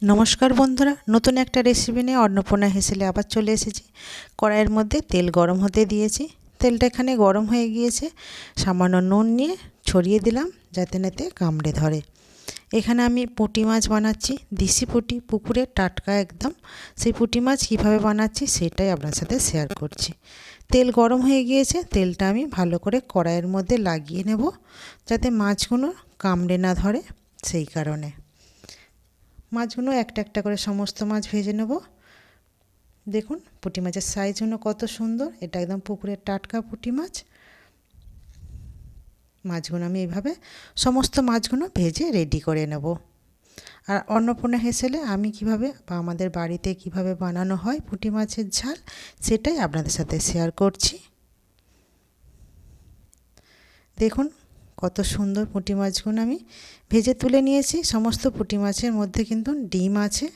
নমস্কার বন্ধুরা, নতুন একটা রেসিপি নিয়ে অন্নপূর্ণা হেসেলে আবার চলে এসেছি। কড়াইয়ের মধ্যে তেল গরম হতে দিয়েছি। তেলটা এখানে গরম হয়ে গিয়েছে। সামান্য নুন নিয়ে ছড়িয়ে দিলাম যাতে নাতে কামড়ে ধরে। এখানে আমি পুঁটি মাছ বানাচ্ছি, দেশি পুঁটি, পুকুরের টাটকা একদম। সেই পুঁটি মাছ কীভাবে বানাচ্ছি সেটাই আপনার সাথে শেয়ার করছি। তেল গরম হয়ে গিয়েছে, তেলটা আমি ভালো করে কড়াইয়ের মধ্যে লাগিয়ে নেব যাতে মাছগুলো কামড়ে না ধরে, সেই কারণে। মাছগুলো একটা একটা করে সমস্ত মাছ ভেজে নেব। দেখুন পুঁটি মাছের সাইজগুলো কত সুন্দর, এটা একদম পুকুরের টাটকা পুঁটি মাছ। মাছগুলো আমি এইভাবে সমস্ত মাছগুলো ভেজে রেডি করে নেব। আর অন্নপূর্ণা হেসেলে আমি কিভাবে বা আমাদের বাড়িতে কিভাবে বানানো হয় পুঁটি মাছের ঝাল সেটাই আপনাদের সাথে শেয়ার করছি। দেখুন কত সুন্দর পুঁটি মাছগুলো আমি ভেজে তুলে নিয়েছি। সমস্ত পুঁটি মাছের মধ্যে কিন্তু ডিম আছে,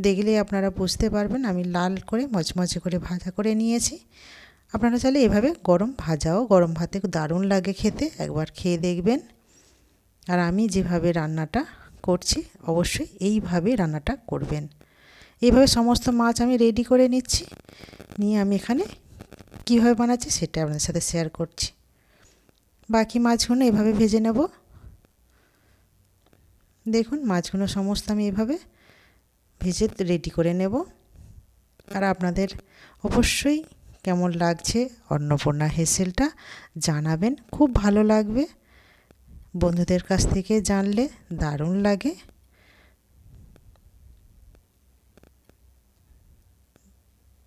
দেখলেই আপনারা বুঝতে পারবেন। আমি লাল করে মচমচে করে ভাজা করে নিয়েছি। আপনারা চাইলে এভাবে গরম ভাজাও গরম ভাতে দারুণ লাগে খেতে, একবার খেয়ে দেখবেন। আর আমি যেভাবে রান্নাটা করছি অবশ্যই এইভাবে রান্নাটা করবেন। এইভাবে সমস্ত মাছ আমি রেডি করে নিচ্ছি, নিয়ে আমি এখানে কীভাবে বানাচ্ছি সেটা আপনাদের সাথে শেয়ার করছি। বাকি মাছগুলো এভাবে ভেজে নেব। দেখুন মাছগুলো সমস্ত আমি এভাবে ভেজে রেডি করে নেব। আর আপনাদের অবশ্যই কেমন লাগছে অন্নপূর্ণা হেসেলটা জানাবেন, খুব ভালো লাগবে। বন্ধুদের কাছ থেকে জানলে দারুণ লাগে।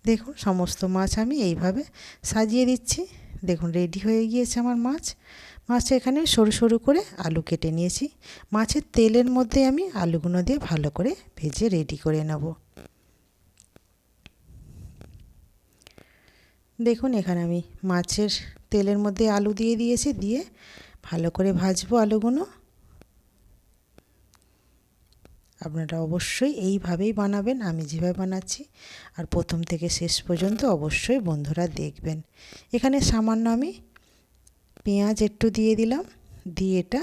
দেখুন সমস্ত মাছ আমি এইভাবে সাজিয়ে দিচ্ছি। দেখুন রেডি হয়ে গিয়েছে আমার মাছ। মাছটা এখানে সরু সরু করে আলু কেটে নিয়েছি। মাছের তেলের মধ্যে আমি আলুগুলো দিয়ে ভালো করে ভেজে রেডি করে নেব। দেখুন এখানে আমি মাছের তেলের মধ্যে আলু দিয়ে দিয়েছি, দিয়ে ভালো করে ভাজবো আলুগুলো। আপনারা অবশ্যই এইভাবেই বানাবেন আমি যেভাবে বানাচ্ছি, আর প্রথম থেকে শেষ পর্যন্ত অবশ্যই বন্ধুরা দেখবেন। এখানে সামান্য আমি পেঁয়াজ একটু দিয়ে দিলাম, দিয়ে এটা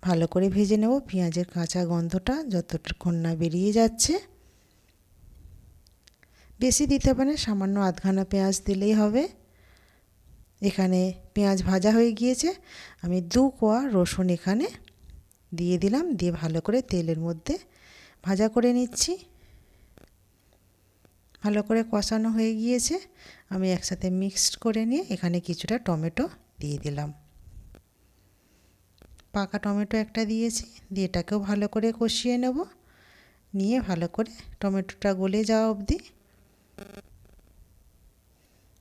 ভালো করে ভেজে নেব। পেঁয়াজের কাঁচা গন্ধটা যতক্ষণ না বেরিয়ে যাচ্ছে। বেশি দিতে পারেন, সামান্য আধখানা পেঁয়াজ দিলেই হবে। এখানে পেঁয়াজ ভাজা হয়ে গিয়েছে, আমি 2 কোয়া রসুন এখানে দিয়ে দিলাম, দিয়ে ভালো করে তেলের মধ্যে ভাজা করে নিচ্ছি। ভালো করে কষানো হয়ে গিয়েছে, আমি একসাথে মিক্সড করে নিয়ে এখানে কিছুটা টমেটো দিয়ে দিলাম। পাকা টমেটো একটা দিয়েছি, দিয়ে এটাকেও ভালো করে কষিয়ে নেব। নিয়ে ভালো করে টমেটোটা গলে যাওয়া অবধি।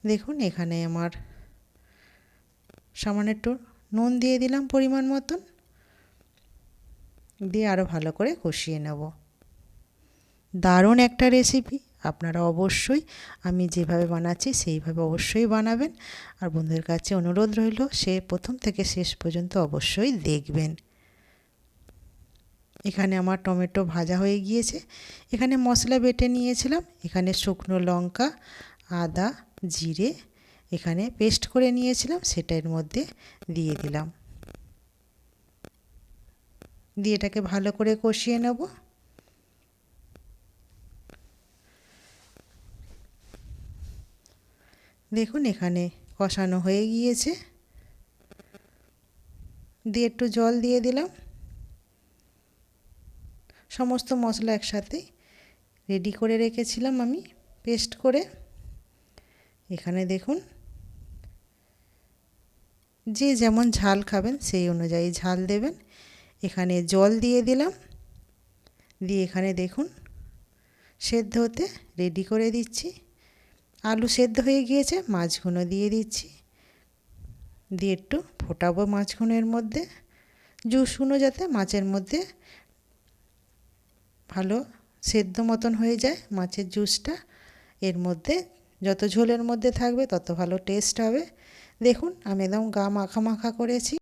দেখুন এখানে আমার সামান্য একটু নুন দিয়ে দিলাম পরিমাণ মতন, দিয়ে আরও ভালো করে কষিয়ে নেব। দারুণ একটা রেসিপি, আপনারা অবশ্যই আমি যেভাবে বানাচ্ছি সেইভাবে অবশ্যই বানাবেন। আর বন্ধুদের কাছে অনুরোধ রইল সে প্রথম থেকে শেষ পর্যন্ত অবশ্যই দেখবেন। এখানে আমার টমেটো ভাজা হয়ে গিয়েছে। এখানে মশলা বেটে নিয়েছিলাম, এখানে শুকনো লঙ্কা, আদা, জিরে এখানে পেস্ট করে নিয়েছিলাম, সেটা এর মধ্যে দিয়ে দিলাম। দিয়ে এটাকে ভালো করে কষিয়ে নেব। দেখুন এখানে কষানো হয়ে গিয়েছে, দিয়ে একটু জল দিয়ে দিলাম। সমস্ত মশলা একসাথে রেডি করে রেখেছিলাম আমি পেস্ট করে। এখানে দেখুন যে যেমন ঝাল খাবেন সেই অনুযায়ী ঝাল দেবেন। এখানে জল দিয়ে দিলাম, দিয়ে এখানে দেখুন সেদ্ধ হতে রেডি করে দিচ্ছি। আলু সেদ্ধ হয়ে গিয়েছে, মাছগুলো দিয়ে দিচ্ছি, দিয়ে একটু ফোটাবো মাছগুলোর মধ্যে। জুসগুলো যাতে মাছের মধ্যে ভালো সেদ্ধ মতন হয়ে যায়, মাছের জুসটা এর মধ্যে যত ঝোলের মধ্যে থাকবে তত ভালো টেস্ট হবে। দেখুন আমি একদম গা মাখা মাখা করেছি।